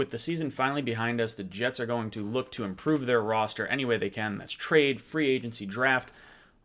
With the season finally behind us, the Jets are going to look to improve their roster any way they can. That's trade, free agency, draft,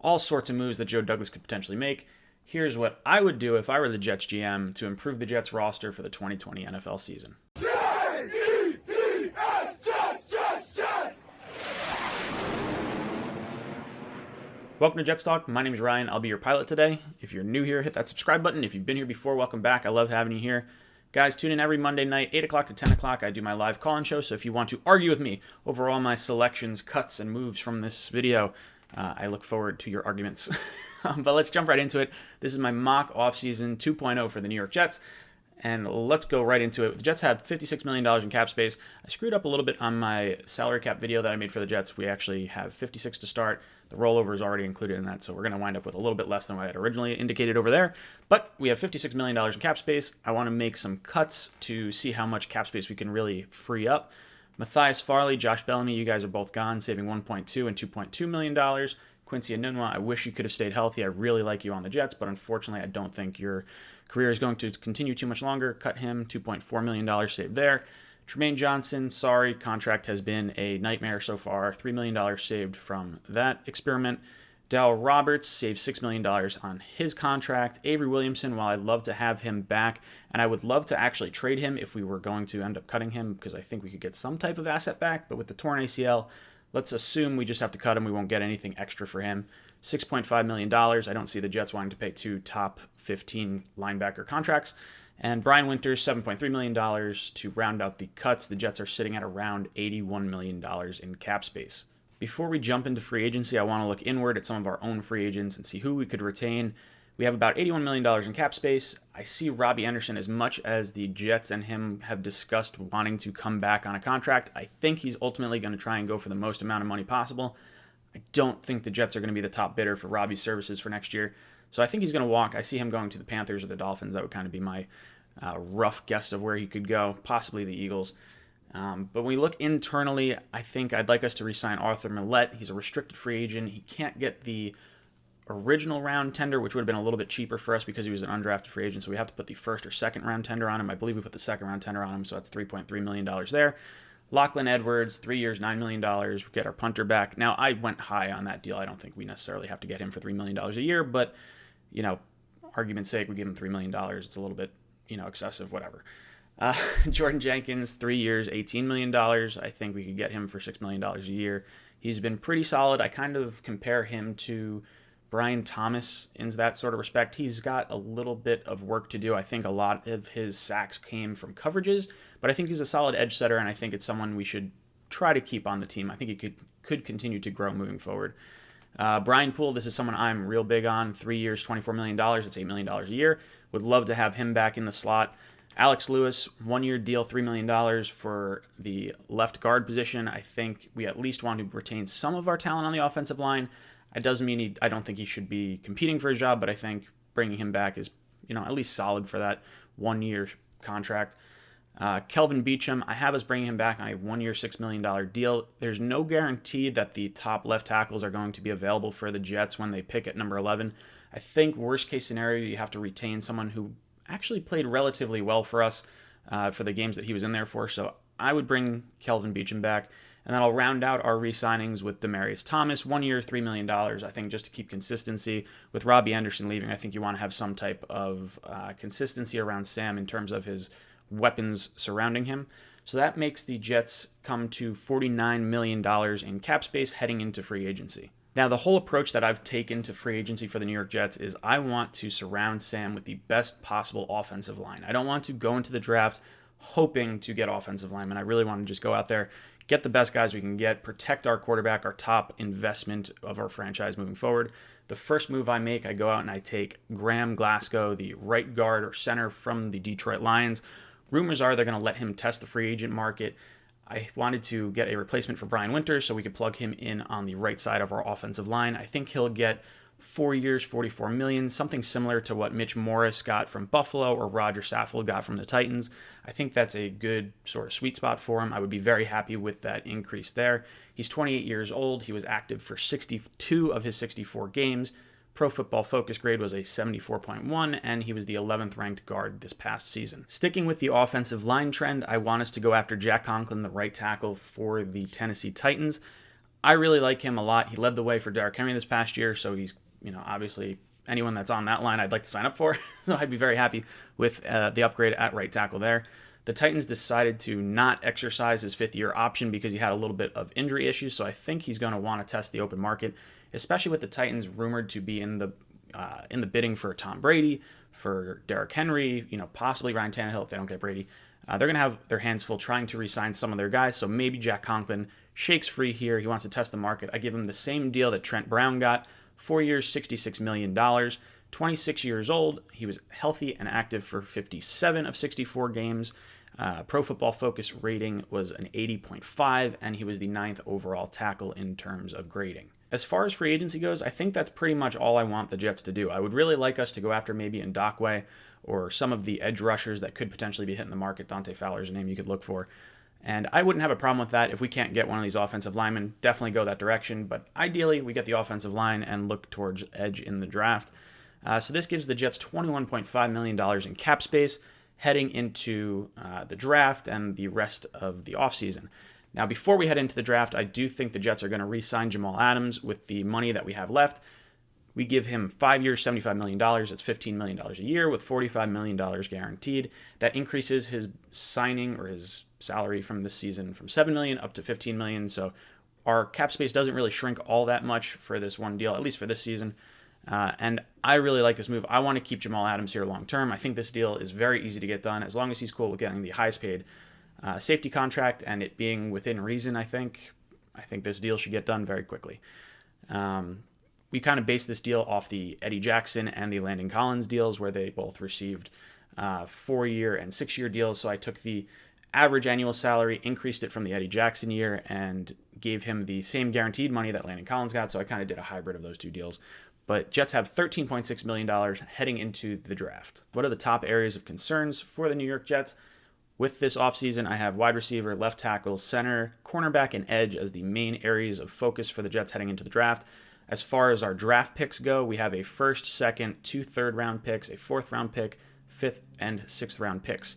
all sorts of moves that Joe Douglas could potentially make. Here's what I would do if I were the Jets GM to improve the Jets roster for the 2020 NFL season. CEEDEE, Jets! Welcome to Jets Talk. My name is Ryan. I'll be your pilot today. If you're new here, hit that subscribe button. If you've been here before, welcome back. I love having you here. Guys, tune in every Monday night, 8 o'clock to 10 o'clock. I do my live call-in show, so if you want to argue with me over all my selections, cuts, and moves from this video, I look forward to your arguments. But let's jump right into it. This is my mock offseason 2.0 for the New York Jets, and let's go right into it. The Jets have $56 million in cap space. I screwed up a little bit on my salary cap video that I made for the Jets. We actually have 56 to start. The rollover is already included in that, so we're going to wind up with a little bit less than what I had originally indicated over there. But we have $56 million in cap space. I want to make some cuts to see how much cap space we can really free up. Matthias Farley, Josh Bellamy, you guys are both gone, saving $1.2 and $2.2 million. Quincy Enunwa, I wish you could have stayed healthy. I really like you on the Jets, but unfortunately, I don't think your career is going to continue too much longer. Cut him, $2.4 million saved there. Tremaine Johnson, sorry, contract has been a nightmare so far. $3 million saved from that experiment. Dal Roberts saved $6 million on his contract. Avery Williamson, while I'd love to have him back, and I would love to actually trade him if we were going to end up cutting him, because I think we could get some type of asset back, but with the torn ACL, let's assume we just have to cut him. We won't get anything extra for him. $6.5 million. I don't see the Jets wanting to pay two top 15 linebacker contracts. And Brian Winters, $7.3 million to round out the cuts. The Jets are sitting at around $81 million in cap space. Before we jump into free agency, I want to look inward at some of our own free agents and see who we could retain. We have about $81 million in cap space. I see Robbie Anderson, as much as the Jets and him have discussed wanting to come back on a contract, I think he's ultimately going to try and go for the most amount of money possible. I don't think the Jets are going to be the top bidder for Robbie's services for next year. So I think he's going to walk. I see him going to the Panthers or the Dolphins. That would kind of be my rough guess of where he could go, possibly the Eagles. But when we look internally, I think I'd like us to re-sign Arthur Millette. He's a restricted free agent. He can't get the original round tender, which would have been a little bit cheaper for us because he was an undrafted free agent. So we have to put the first or second round tender on him. I believe we put the second round tender on him, so that's $3.3 million there. Lachlan Edwards, 3 years, $9 million. We get our punter back. Now, I went high on that deal. I don't think we necessarily have to get him for $3 million a year, but, you know, argument's sake, we give him $3 million. It's a little bit, excessive, whatever. Jordan Jenkins, 3 years, $18 million. I think we could get him for $6 million a year. He's been pretty solid. I kind of compare him to Brian Thomas in that sort of respect. He's got a little bit of work to do. I think a lot of his sacks came from coverages, but I think he's a solid edge setter, and I think it's someone we should try to keep on the team. I think he could continue to grow moving forward. Brian Poole, this is someone I'm real big on. 3 years, $24 million. That's $8 million a year. Would love to have him back in the slot. Alex Lewis, 1 year deal, $3 million for the left guard position. I think we at least want to retain some of our talent on the offensive line. It doesn't mean I don't think he should be competing for a job, but I think bringing him back is, at least solid for that 1 year contract. Kelvin Beachum, I have us bringing him back on a 1 year, $6 million deal. There's no guarantee that the top left tackles are going to be available for the Jets when they pick at number 11. I think worst case scenario, you have to retain someone who actually played relatively well for us for the games that he was in there for. So I would bring Kelvin Beachum back. And then I'll round out our re-signings with Demaryius Thomas, 1 year, $3 million, I think, just to keep consistency. With Robbie Anderson leaving, I think you want to have some type of consistency around Sam in terms of his weapons surrounding him. So that makes the Jets come to $49 million in cap space heading into free agency. Now, the whole approach that I've taken to free agency for the New York Jets is I want to surround Sam with the best possible offensive line. I don't want to go into the draft hoping to get offensive linemen. I really want to just go out there, get the best guys we can get, protect our quarterback, our top investment of our franchise moving forward. The first move I make, I go out and I take Graham Glasgow, the right guard or center from the Detroit Lions. Rumors are they're going to let him test the free agent market. I wanted to get a replacement for Brian Winters so we could plug him in on the right side of our offensive line. I think he'll get 4 years, $44 million, something similar to what Mitch Morris got from Buffalo or Roger Saffold got from the Titans. I think that's a good sort of sweet spot for him. I would be very happy with that increase there. He's 28 years old. He was active for 62 of his 64 games. Pro Football Focus grade was a 74.1, and he was the 11th ranked guard this past season. Sticking with the offensive line trend, I want us to go after Jack Conklin, the right tackle for the Tennessee Titans. I really like him a lot. He led the way for Derrick Henry this past year, so he's, obviously anyone that's on that line I'd like to sign up for. So I'd be very happy with the upgrade at right tackle there. The Titans decided to not exercise his fifth-year option because he had a little bit of injury issues, so I think he's going to want to test the open market, especially with the Titans rumored to be in the bidding for Tom Brady, for Derrick Henry, possibly Ryan Tannehill if they don't get Brady. They're going to have their hands full trying to re-sign some of their guys, so maybe Jack Conklin shakes free here. He wants to test the market. I give him the same deal that Trent Brown got, 4 years, $66 million, 26 years old. He was healthy and active for 57 of 64 games. Pro Football Focus rating was an 80.5, and he was the 9th overall tackle in terms of grading. As far as free agency goes, I think that's pretty much all I want the Jets to do. I would really like us to go after maybe Ndakwe or some of the edge rushers that could potentially be hitting the market. Dante Fowler's a name you could look for. And I wouldn't have a problem with that if we can't get one of these offensive linemen. Definitely go that direction. But ideally, we get the offensive line and look towards edge in the draft. So this gives the Jets $21.5 million in cap space heading into the draft and the rest of the offseason. Now, before we head into the draft, I do think the Jets are going to re-sign Jamal Adams with the money that we have left. We give him 5 years, $75 million. That's $15 million a year with $45 million guaranteed. That increases his signing or his salary from this season from $7 million up to $15 million. So our cap space doesn't really shrink all that much for this one deal, at least for this season. And I really like this move. I want to keep Jamal Adams here long term. I think this deal is very easy to get done as long as he's cool with getting the highest paid safety contract and it being within reason. I think this deal should get done very quickly. We kind of based this deal off the Eddie Jackson and the Landon Collins deals where they both received 4-year and 6-year deals. So I took the average annual salary, increased it from the Eddie Jackson year, and gave him the same guaranteed money that Landon Collins got. So I kind of did a hybrid of those two deals. But Jets have $13.6 million heading into the draft. What are the top areas of concerns for the New York Jets? With this offseason, I have wide receiver, left tackle, center, cornerback, and edge as the main areas of focus for the Jets heading into the draft. As far as our draft picks go, we have a first, second, 2 third-round picks, a 4th-round pick, 5th, and 6th-round picks.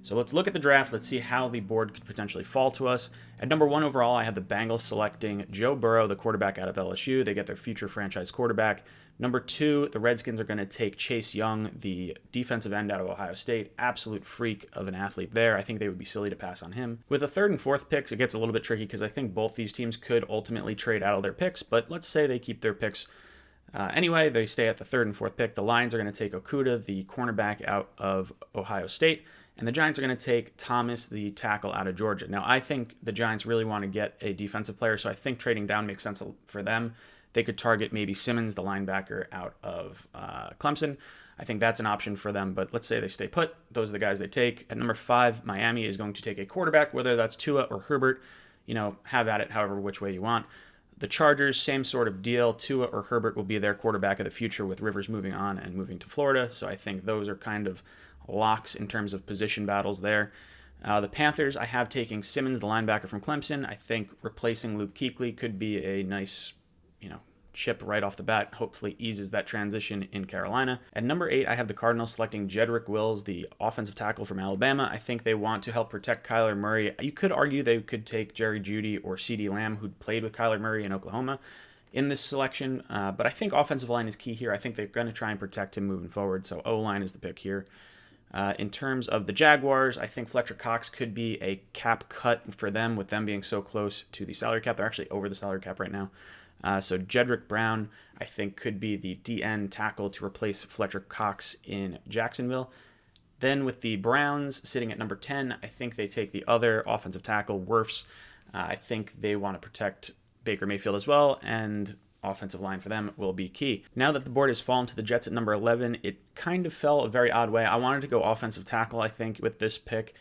So let's look at the draft. Let's see how the board could potentially fall to us. At number 1 overall, I have the Bengals selecting Joe Burrow, the quarterback out of LSU. They get their future franchise quarterback. Number 2, the Redskins are going to take Chase Young, the defensive end out of Ohio State. Absolute freak of an athlete there. I think they would be silly to pass on him. With the 3rd and 4th picks, it gets a little bit tricky because I think both these teams could ultimately trade out of their picks, but let's say they keep their picks. Anyway, they stay at the 3rd and 4th pick. The Lions are going to take Okudah, the cornerback out of Ohio State. And the Giants are going to take Thomas, the tackle out of Georgia. Now, I think the Giants really want to get a defensive player, so I think trading down makes sense for them. They could target maybe Simmons, the linebacker out of Clemson. I think that's an option for them, but let's say they stay put. Those are the guys they take. At number 5, Miami is going to take a quarterback, whether that's Tua or Herbert. Have at it however which way you want. The Chargers, same sort of deal. Tua or Herbert will be their quarterback of the future with Rivers moving on and moving to Florida, so I think those are kind of locks in terms of position battles there. The Panthers, I have taking Simmons, the linebacker from Clemson. I think replacing Luke Kuechly could be a nice, chip right off the bat. Hopefully eases that transition in Carolina. At number 8, I have the Cardinals selecting Jedrick Wills, the offensive tackle from Alabama. I think they want to help protect Kyler Murray. You could argue they could take Jerry Jeudy or CeeDee Lamb, who played with Kyler Murray in Oklahoma, in this selection. But I think offensive line is key here. I think they're going to try and protect him moving forward. So O-line is the pick here. In terms of the Jaguars, I think Fletcher Cox could be a cap cut for them with them being so close to the salary cap. They're actually over the salary cap right now. So Jedrick Brown, I think, could be the DN tackle to replace Fletcher Cox in Jacksonville. Then with the Browns sitting at number 10, I think they take the other offensive tackle, Wirfs. I think they want to protect Baker Mayfield as well, and offensive line for them will be key. Now that the board has fallen to the Jets at number 11, it kind of fell a very odd way. I wanted to go offensive tackle, I think, with this pick.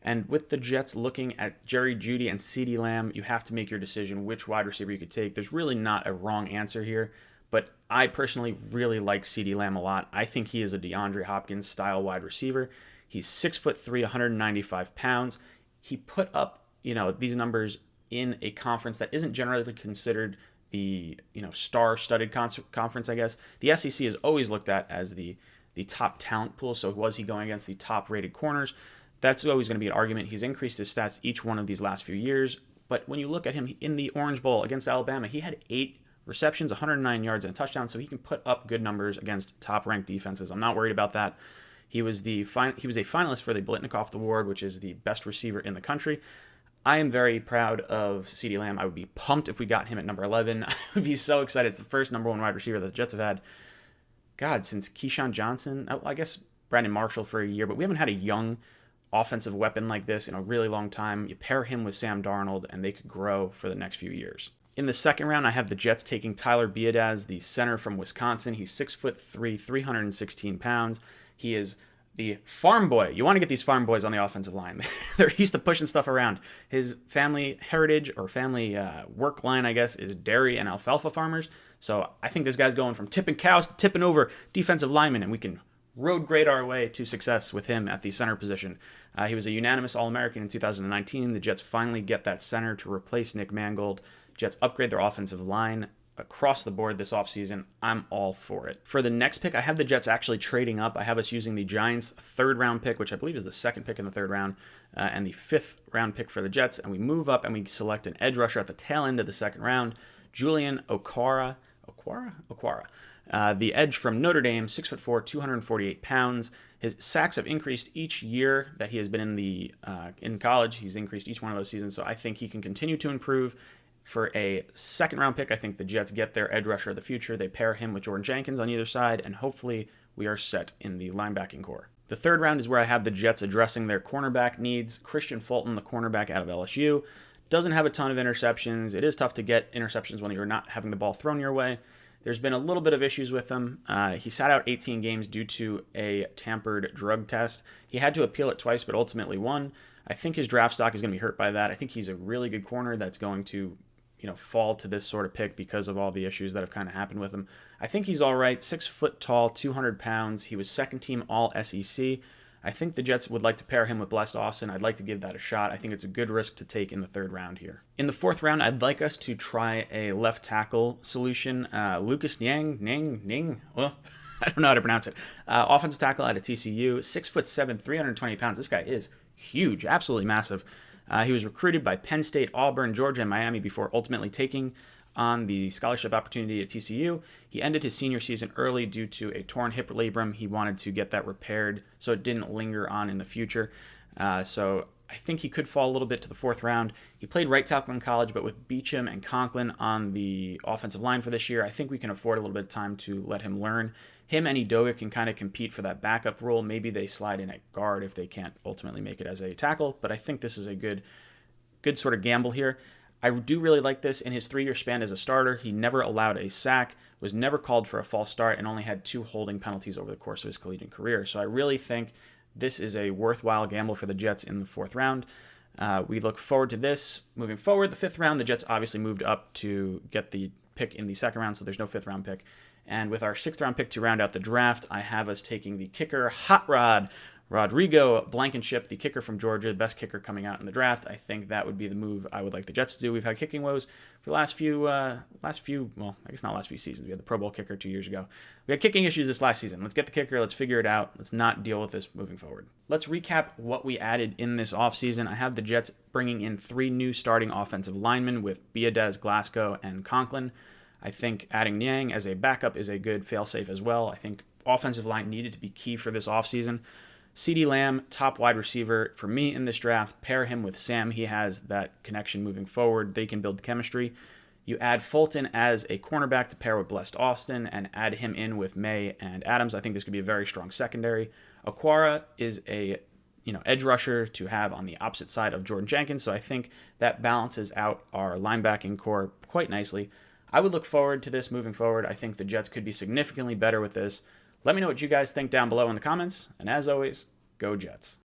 And with the Jets looking at Jerry Jeudy and CeeDee Lamb, you have to make your decision which wide receiver you could take. There's really not a wrong answer here, but I personally really like CeeDee Lamb a lot. I think he is a DeAndre Hopkins style wide receiver. He's 6'3", 195 pounds. He put up, these numbers in a conference that isn't generally considered the star-studded conference, I guess. The SEC is always looked at as the top talent pool. So was he going against the top-rated corners? That's always going to be an argument. He's increased his stats each one of these last few years. But when you look at him in the Orange Bowl against Alabama, he had 8 receptions, 109 yards, and a touchdown. So he can put up good numbers against top-ranked defenses. I'm not worried about that. He was a finalist for the Blitnikoff Award, which is the best receiver in the country. I am very proud of CeeDee Lamb. I would be pumped if we got him at number 11. I would be so excited. It's the first number 1 wide receiver that the Jets have had, since Keyshawn Johnson. I guess Brandon Marshall for a year, but we haven't had a young offensive weapon like this in a really long time. You pair him with Sam Darnold, and they could grow for the next few years. In the second round, I have the Jets taking Tyler BIADASZ, the center from Wisconsin. He's 6'3", 316 pounds. He is the farm boy. You want to get these farm boys on the offensive line. They're used to pushing stuff around. His family heritage or family work line, I guess, is dairy and alfalfa farmers. So I think this guy's going from tipping cows to tipping over defensive linemen, and we can road grade our way to success with him at the center position. He was a unanimous All-American in 2019. The Jets finally get that center to replace Nick Mangold. Jets upgrade their offensive line across the board this offseason. I'm all for it. For the next pick, I have the Jets actually trading up. I have us using the Giants' 3rd round pick, which I believe is the 2nd pick in the 3rd round, and the 5th round pick for the Jets. And we move up and we select an edge rusher at the tail end of the 2nd round, Julian OKWARA. The edge from Notre Dame, 6'4", 248 pounds. His sacks have increased each year that he has been in college. He's increased each one of those seasons, so I think he can continue to improve. For a 2nd round pick, I think the Jets get their edge rusher of the future. They pair him with Jordan Jenkins on either side, and hopefully we are set in the linebacking core. The 3rd round is where I have the Jets addressing their cornerback needs. Kristian Fulton, the cornerback out of LSU, doesn't have a ton of interceptions. It is tough to get interceptions when you're not having the ball thrown your way. There's been a little bit of issues with him. He sat out 18 games due to a tampered drug test. He had to appeal it twice, but ultimately won. I think his draft stock is going to be hurt by that. I think he's a really good corner that's going to fall to this sort of pick because of all the issues that have kind of happened with him. I think he's all right. 6 foot tall, 200 pounds. He was 2nd team All SEC. I think the Jets would like to pair him with Blessed Austin. I'd like to give that a shot. I think it's a good risk to take in the 3rd round here. In the 4th round, I'd like us to try a left tackle solution. Lucas Niang, well, I don't know how to pronounce it. Offensive tackle out of TCU, 6'7", 320 pounds. This guy is huge, absolutely massive. He was recruited by Penn State, Auburn, Georgia, and Miami before ultimately taking on the scholarship opportunity at TCU. He ended his senior season early due to a torn hip labrum. He wanted to get that repaired so it didn't linger on in the future. So I think he could fall a little bit to the 4th round. He played right tackle in college, but with Beachum and Conklin on the offensive line for this year, I think we can afford a little bit of time to let him learn. Him and Edoga can kind of compete for that backup role. Maybe they slide in at guard if they can't ultimately make it as a tackle, but I think this is a good sort of gamble here. I do really like this. In his 3-year span as a starter, he never allowed a sack, was never called for a false start, and only had 2 holding penalties over the course of his collegiate career. So I really think this is a worthwhile gamble for the Jets in the 4th round. We look forward to this. Moving forward, the 5th round, the Jets obviously moved up to get the pick in the 2nd round, so there's no 5th round pick. And with our 6th round pick to round out the draft, I have us taking the kicker, Hot Rod, RODRIGO, Blankenship, the kicker from Georgia, the best kicker coming out in the draft. I think that would be the move I would like the Jets to do. We've had kicking woes for the last few, well, I guess not last few seasons. We had the Pro Bowl kicker 2 years ago. We had kicking issues this last season. Let's get the kicker. Let's figure it out. Let's not deal with this moving forward. Let's recap what we added in this offseason. I have the Jets bringing in 3 new starting offensive linemen with BIADASZ, Glasgow, and Conklin. I think adding Niang as a backup is a good fail-safe as well. I think offensive line needed to be key for this offseason. CeeDee Lamb, top wide receiver for me in this draft. Pair him with Sam. He has that connection moving forward. They can build chemistry. You add Fulton as a cornerback to pair with Blessed Austin and add him in with May and Adams. I think this could be a very strong secondary. OKWARA is a edge rusher to have on the opposite side of Jordan Jenkins, so I think that balances out our linebacking core quite nicely. I would look forward to this moving forward. I think the Jets could be significantly better with this. Let me know what you guys think down below in the comments. And as always, go Jets.